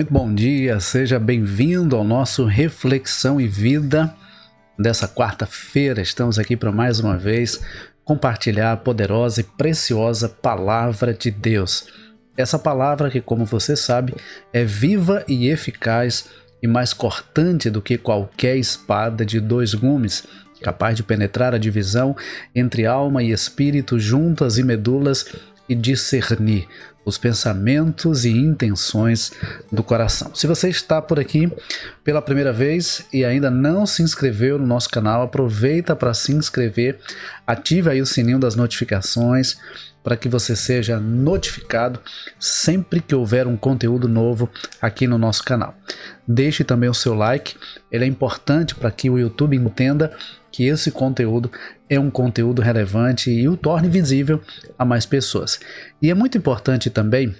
Muito bom dia, seja bem-vindo ao nosso Reflexão e Vida dessa quarta-feira. Estamos aqui para mais uma vez compartilhar a poderosa e preciosa Palavra de Deus. Essa palavra que, como você sabe, é viva e eficaz e mais cortante do que qualquer espada de dois gumes, capaz de penetrar a divisão entre alma e espírito, juntas e medulas, e discernir os pensamentos e intenções do coração. Se você está por aqui pela primeira vez e ainda não se inscreveu no nosso canal, aproveita para se inscrever, ative aí o sininho das notificações para que você seja notificado sempre que houver um conteúdo novo aqui no nosso canal. Deixe também o seu like, ele é importante para que o YouTube entenda que esse conteúdo é um conteúdo relevante e o torne visível a mais pessoas. E é muito importante também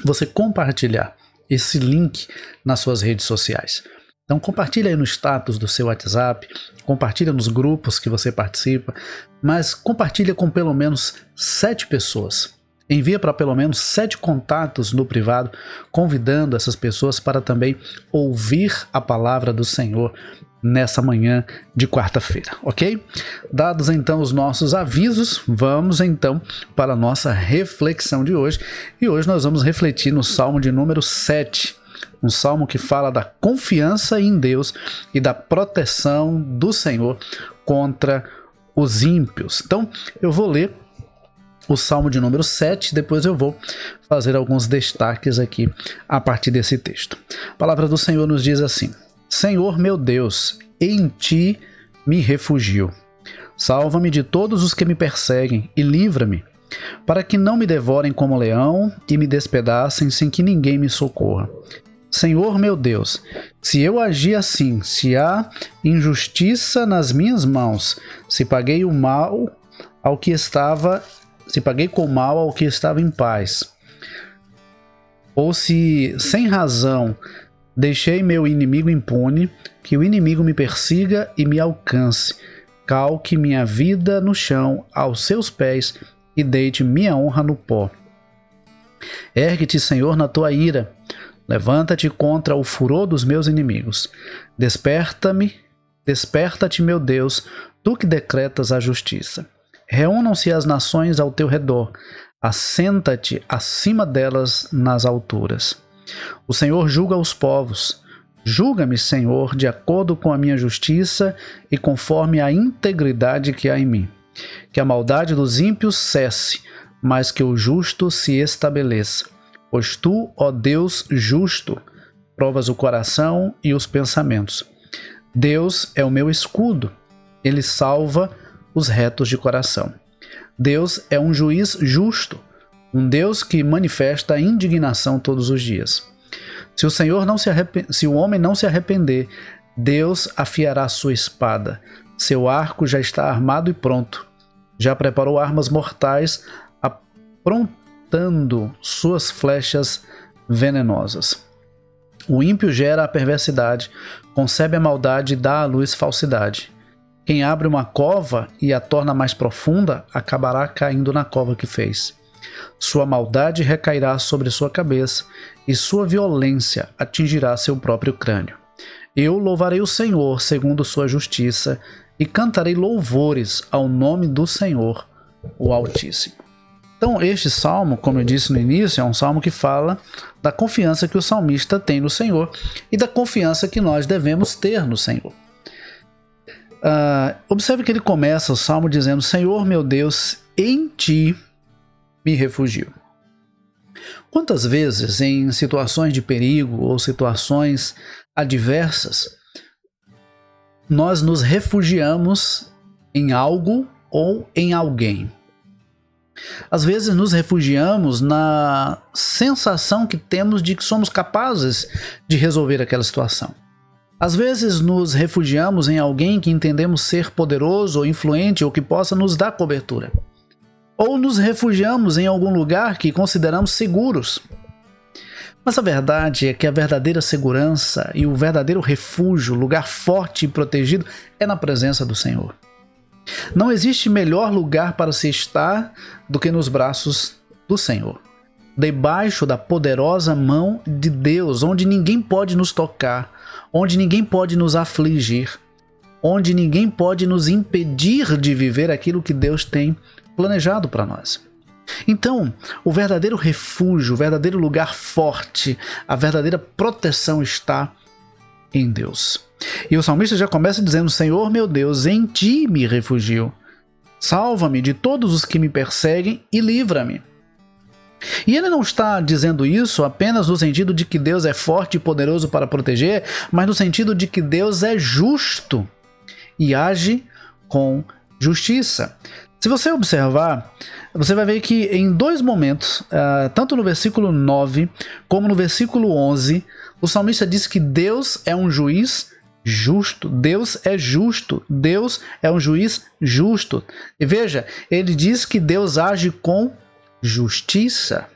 você compartilhar esse link nas suas redes sociais. Então compartilha aí no status do seu WhatsApp, compartilha nos grupos que você participa, mas compartilha com pelo menos 7 pessoas. Envia para pelo menos 7 contatos no privado, convidando essas pessoas para também ouvir a palavra do Senhor nessa manhã de quarta-feira, ok? Dados então os nossos avisos, vamos então para a nossa reflexão de hoje. E hoje nós vamos refletir no Salmo de número 7, um salmo que fala da confiança em Deus e da proteção do Senhor contra os ímpios. Então eu vou ler o Salmo de número 7, depois eu vou fazer alguns destaques aqui a partir desse texto. A palavra do Senhor nos diz assim: Senhor meu Deus, em ti me refugio. Salva-me de todos os que me perseguem e livra-me, para que não me devorem como leão e me despedacem sem que ninguém me socorra. Senhor meu Deus, se eu agir assim, se há injustiça nas minhas mãos, se paguei com mal ao que estava em paz, ou se sem razão deixei meu inimigo impune, que o inimigo me persiga e me alcance, calque minha vida no chão aos seus pés e deite minha honra no pó. Ergue-te, Senhor, na tua ira, levanta-te contra o furor dos meus inimigos. Desperta-te, meu Deus, tu que decretas a justiça. Reúnam-se as nações ao teu redor, assenta-te acima delas nas alturas. O Senhor julga os povos. Julga-me, Senhor, de acordo com a minha justiça e conforme a integridade que há em mim. Que a maldade dos ímpios cesse, mas que o justo se estabeleça. Pois tu, ó Deus justo, provas o coração e os pensamentos. Deus é o meu escudo, ele salva os retos de coração. Deus é um juiz justo, um Deus que manifesta a indignação todos os dias. Se o homem não se arrepender, Deus afiará sua espada. Seu arco já está armado e pronto. Já preparou armas mortais, aprontando suas flechas venenosas. O ímpio gera a perversidade, concebe a maldade e dá à luz falsidade. Quem abre uma cova e a torna mais profunda, acabará caindo na cova que fez. Sua maldade recairá sobre sua cabeça e sua violência atingirá seu próprio crânio. Eu louvarei o Senhor segundo sua justiça e cantarei louvores ao nome do Senhor, o Altíssimo. Então este salmo, como eu disse no início, é um salmo que fala da confiança que o salmista tem no Senhor e da confiança que nós devemos ter no Senhor. Observe que ele começa o salmo dizendo: Senhor meu Deus, em ti me refugio. Quantas vezes em situações de perigo ou situações adversas nós nos refugiamos em algo ou em alguém? Às vezes nos refugiamos na sensação que temos de que somos capazes de resolver aquela situação. Às vezes nos refugiamos em alguém que entendemos ser poderoso ou influente ou que possa nos dar cobertura. Ou nos refugiamos em algum lugar que consideramos seguros. Mas a verdade é que a verdadeira segurança e o verdadeiro refúgio, lugar forte e protegido, é na presença do Senhor. Não existe melhor lugar para se estar do que nos braços do Senhor. debaixo da poderosa mão de Deus, onde ninguém pode nos tocar, onde ninguém pode nos afligir, onde ninguém pode nos impedir de viver aquilo que Deus tem planejado para nós. Então, o verdadeiro refúgio, o verdadeiro lugar forte, a verdadeira proteção está em Deus. E o salmista já começa dizendo: Senhor meu Deus, em ti me refugio. Salva-me de todos os que me perseguem e livra-me. E ele não está dizendo isso apenas no sentido de que Deus é forte e poderoso para proteger, mas no sentido de que Deus é justo e age com justiça. Se você observar, você vai ver que em dois momentos, tanto no versículo 9 como no versículo 11, o salmista diz que Deus é um juiz justo. Deus é justo. Deus é um juiz justo. E veja, ele diz que Deus age com justiça.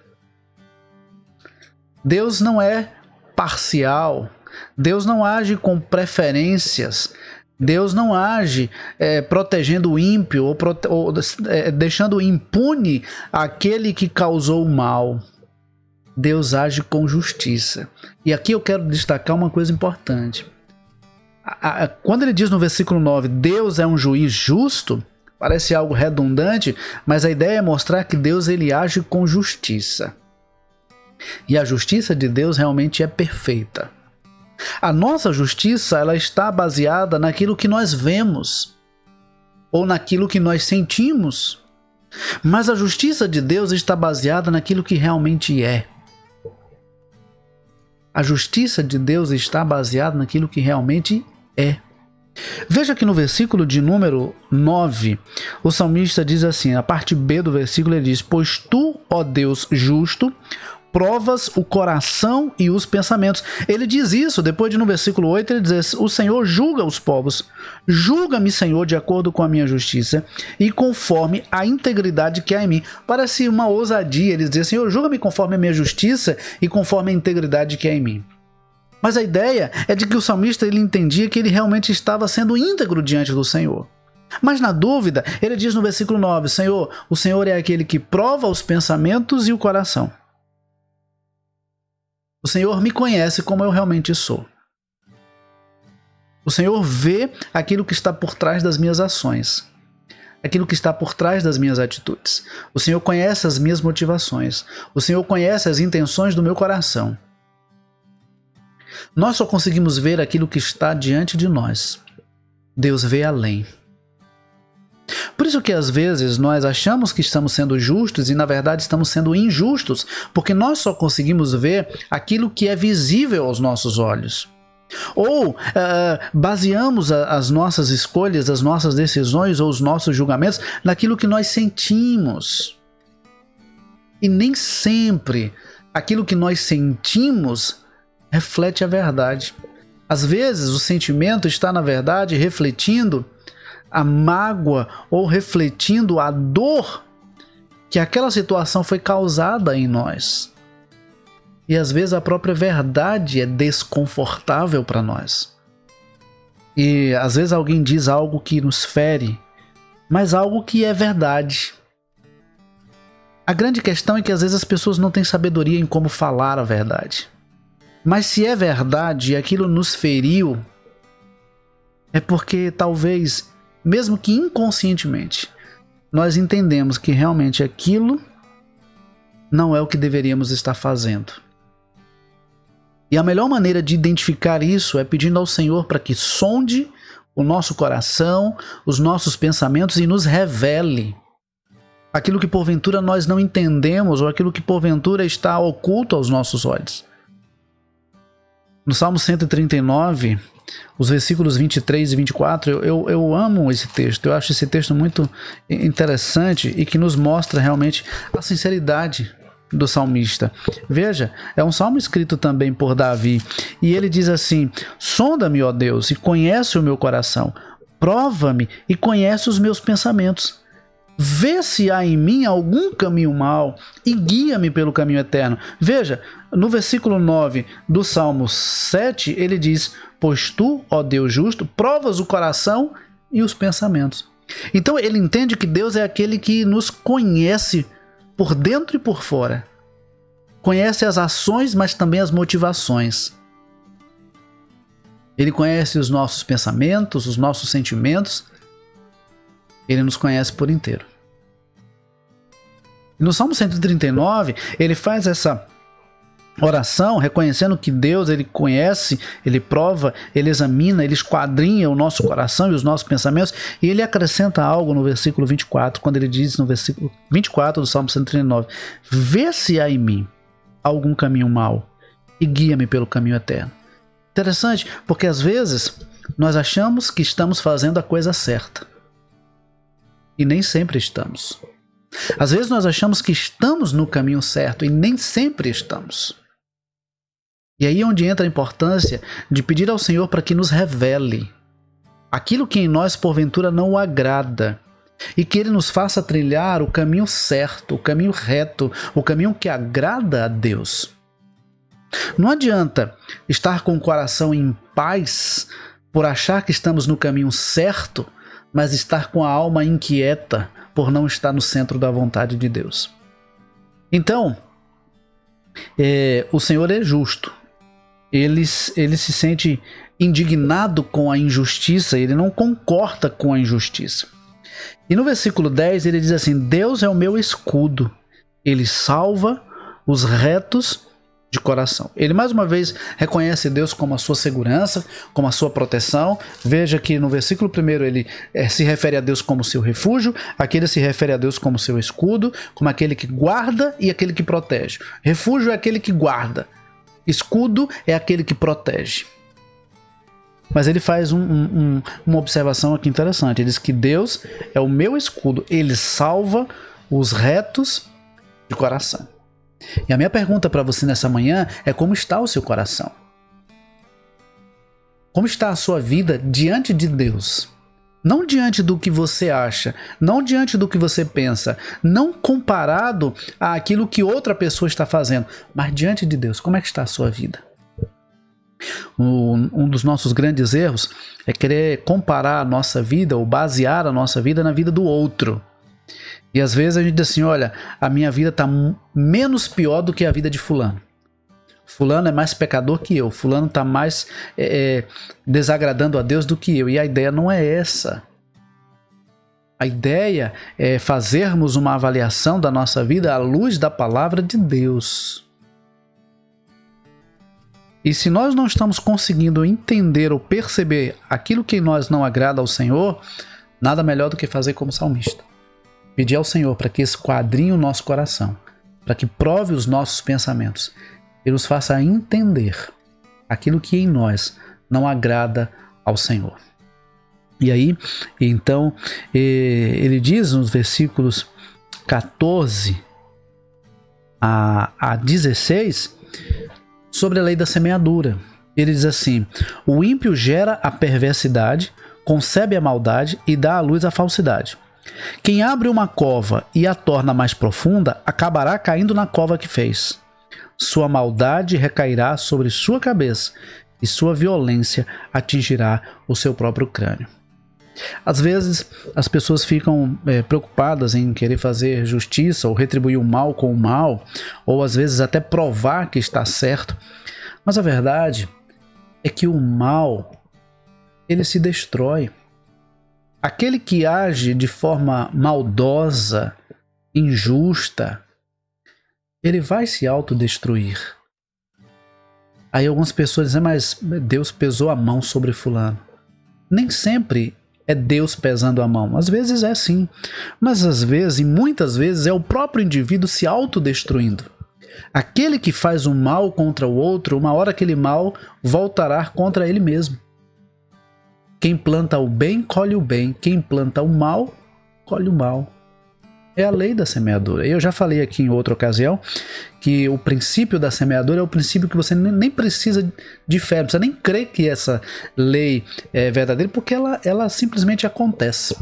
Deus não é parcial. Deus não age com preferências. Deus não age protegendo o ímpio ou deixando impune aquele que causou o mal. Deus age com justiça. E aqui eu quero destacar uma coisa importante. Quando ele diz no versículo 9, Deus é um juiz justo, parece algo redundante, mas a ideia é mostrar que Deus ele age com justiça. E a justiça de Deus realmente é perfeita. A nossa justiça ela está baseada naquilo que nós vemos ou naquilo que nós sentimos. Mas a justiça de Deus está baseada naquilo que realmente é. A justiça de Deus está baseada naquilo que realmente é. Veja que no versículo de número 9, o salmista diz assim, a parte B do versículo ele diz: Pois tu, ó Deus justo, provas o coração e os pensamentos. Ele diz isso, depois de no versículo 8 ele diz: O Senhor julga os povos. Julga-me, Senhor, de acordo com a minha justiça e conforme a integridade que há em mim. Parece uma ousadia ele dizer: Senhor, julga-me conforme a minha justiça e conforme a integridade que há em mim. Mas a ideia é de que o salmista ele entendia que ele realmente estava sendo íntegro diante do Senhor. Mas na dúvida, ele diz no versículo 9, Senhor, o Senhor é aquele que prova os pensamentos e o coração. O Senhor me conhece como eu realmente sou. O Senhor vê aquilo que está por trás das minhas ações, aquilo que está por trás das minhas atitudes. O Senhor conhece as minhas motivações. O Senhor conhece as intenções do meu coração. Nós só conseguimos ver aquilo que está diante de nós. Deus vê além. Por isso que às vezes nós achamos que estamos sendo justos e na verdade estamos sendo injustos, porque nós só conseguimos ver aquilo que é visível aos nossos olhos. Ou baseamos as nossas escolhas, as nossas decisões ou os nossos julgamentos naquilo que nós sentimos. E nem sempre aquilo que nós sentimos reflete a verdade. Às vezes o sentimento está na verdade refletindo a mágoa ou refletindo a dor que aquela situação foi causada em nós. E às vezes a própria verdade é desconfortável para nós. E às vezes alguém diz algo que nos fere, mas algo que é verdade. A grande questão é que às vezes as pessoas não têm sabedoria em como falar a verdade. Mas se é verdade e aquilo nos feriu, é porque talvez, mesmo que inconscientemente, nós entendemos que realmente aquilo não é o que deveríamos estar fazendo. E a melhor maneira de identificar isso é pedindo ao Senhor para que sonde o nosso coração, os nossos pensamentos e nos revele aquilo que porventura nós não entendemos ou aquilo que porventura está oculto aos nossos olhos. No Salmo 139, os versículos 23 e 24, eu amo esse texto. Eu acho esse texto muito interessante e que nos mostra realmente a sinceridade do salmista. Veja, é um salmo escrito também por Davi. E ele diz assim: Sonda-me, ó Deus, e conhece o meu coração. Prova-me e conhece os meus pensamentos. Vê se há em mim algum caminho mau e guia-me pelo caminho eterno. Veja, no versículo 9 do Salmo 7, ele diz: Pois tu, ó Deus justo, provas o coração e os pensamentos. Então ele entende que Deus é aquele que nos conhece por dentro e por fora. conhece as ações, mas também as motivações. Ele conhece os nossos pensamentos, os nossos sentimentos. Ele nos conhece por inteiro. No Salmo 139, ele faz essa oração reconhecendo que Deus, ele conhece, ele prova, ele examina, ele esquadrinha o nosso coração e os nossos pensamentos, e ele acrescenta algo no versículo 24, quando ele diz no versículo 24 do Salmo 139, vê se há em mim algum caminho mau e guia-me pelo caminho eterno. Interessante, porque às vezes nós achamos que estamos fazendo a coisa certa e nem sempre estamos. Às vezes nós achamos que estamos no caminho certo e nem sempre estamos. E aí é onde entra a importância de pedir ao Senhor para que nos revele aquilo que em nós porventura não o agrada e que Ele nos faça trilhar o caminho certo, o caminho reto, o caminho que agrada a Deus. Não adianta estar com o coração em paz por achar que estamos no caminho certo, mas estar com a alma inquieta por não estar no centro da vontade de Deus. Então, o Senhor é justo. Ele se sente indignado com a injustiça, ele não concorda com a injustiça. E no versículo 10 ele diz assim, Deus é o meu escudo, ele salva os retos de coração. Ele mais uma vez reconhece Deus como a sua segurança, como a sua proteção. Veja que no versículo 1 ele se refere a Deus como seu refúgio, aqui ele se refere a Deus como seu escudo, como aquele que guarda e aquele que protege. Refúgio é aquele que guarda, escudo é aquele que protege. Mas ele faz uma observação aqui interessante, ele diz que Deus é o meu escudo, ele salva os retos de coração. E a minha pergunta para você nessa manhã é como está o seu coração? Como está a sua vida diante de Deus? Não diante do que você acha, não diante do que você pensa, não comparado àquilo que outra pessoa está fazendo, mas diante de Deus, como é que está a sua vida? Um dos nossos grandes erros é querer comparar a nossa vida ou basear a nossa vida na vida do outro. E às vezes a gente diz assim, olha, a minha vida está menos pior do que a vida de fulano. Fulano é mais pecador que eu, fulano está mais desagradando a Deus do que eu. E a ideia não é essa. A ideia é fazermos uma avaliação da nossa vida à luz da palavra de Deus. E se nós não estamos conseguindo entender ou perceber aquilo que em nós não agrada ao Senhor, nada melhor do que fazer como salmista. Pedir ao Senhor para que esquadrinhe o nosso coração, para que prove os nossos pensamentos e nos faça entender aquilo que em nós não agrada ao Senhor. E aí, então, ele diz nos versículos 14 a 16 sobre a lei da semeadura. Ele diz assim, o ímpio gera a perversidade, concebe a maldade e dá à luz a falsidade. Quem abre uma cova e a torna mais profunda, acabará caindo na cova que fez. Sua maldade recairá sobre sua cabeça e sua violência atingirá o seu próprio crânio. Às vezes as pessoas ficam preocupadas em querer fazer justiça ou retribuir o mal com o mal, ou às vezes até provar que está certo. Mas a verdade é que o mal, ele se destrói. Aquele que age de forma maldosa, injusta, ele vai se autodestruir. Aí algumas pessoas dizem, mas Deus pesou a mão sobre fulano. Nem sempre é Deus pesando a mão. Às vezes é sim, mas às vezes, e muitas vezes, é o próprio indivíduo se autodestruindo. Aquele que faz o mal contra o outro, uma hora aquele mal voltará contra ele mesmo. Quem planta o bem, colhe o bem. Quem planta o mal, colhe o mal. É a lei da semeadura. Eu já falei aqui em outra ocasião que o princípio da semeadura é o princípio que você nem precisa de fé, não precisa nem crer que essa lei é verdadeira, porque ela simplesmente acontece.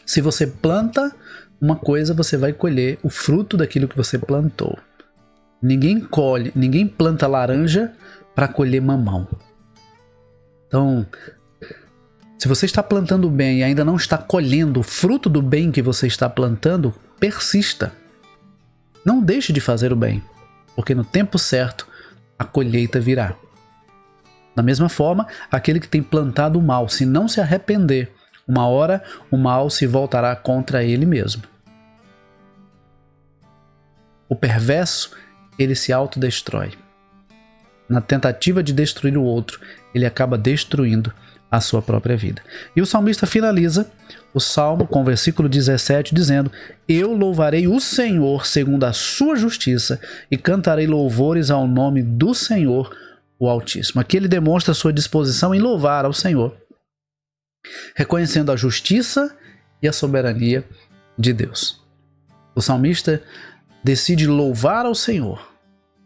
Se você planta uma coisa, você vai colher o fruto daquilo que você plantou. Ninguém planta laranja para colher mamão. Então, se você está plantando bem e ainda não está colhendo o fruto do bem que você está plantando, persista. Não deixe de fazer o bem. porque no tempo certo a colheita virá. Da mesma forma, aquele que tem plantado o mal, se não se arrepender, uma hora o mal se voltará contra ele mesmo. O perverso, ele se autodestrói. Na tentativa de destruir o outro, ele acaba destruindo a sua própria vida. E o salmista finaliza o salmo com o versículo 17 dizendo: eu louvarei o Senhor segundo a sua justiça e cantarei louvores ao nome do Senhor, o Altíssimo. Aqui ele demonstra a sua disposição em louvar ao Senhor, reconhecendo a justiça e a soberania de Deus. O salmista decide louvar ao Senhor,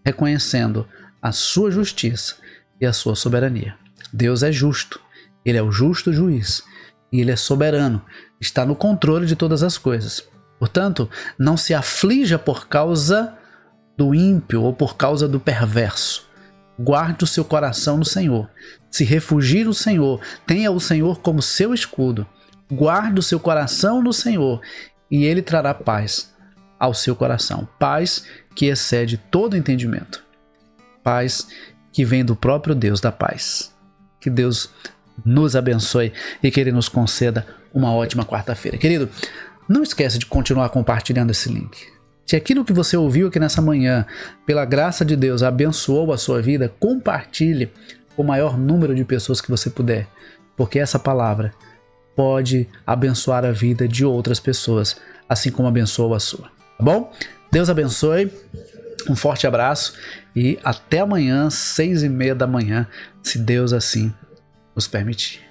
reconhecendo a sua justiça e a sua soberania. Deus é justo, ele é o justo juiz e ele é soberano, está no controle de todas as coisas. Portanto, não se aflija por causa do ímpio ou por causa do perverso. Guarde o seu coração no Senhor, se refugie no Senhor, tenha o Senhor como seu escudo, guarde o seu coração no Senhor e ele trará paz ao seu coração, paz que excede todo entendimento, paz que vem do próprio Deus da paz. Que Deus nos abençoe e que ele nos conceda uma ótima quarta-feira. Querido, não esqueça de continuar compartilhando esse link. Se aquilo que você ouviu aqui nessa manhã, pela graça de Deus, abençoou a sua vida, compartilhe com o maior número de pessoas que você puder, porque essa palavra pode abençoar a vida de outras pessoas, assim como abençoou a sua. Tá bom? Deus abençoe, um forte abraço e até amanhã, 6:30 da manhã, se Deus assim nos permitir.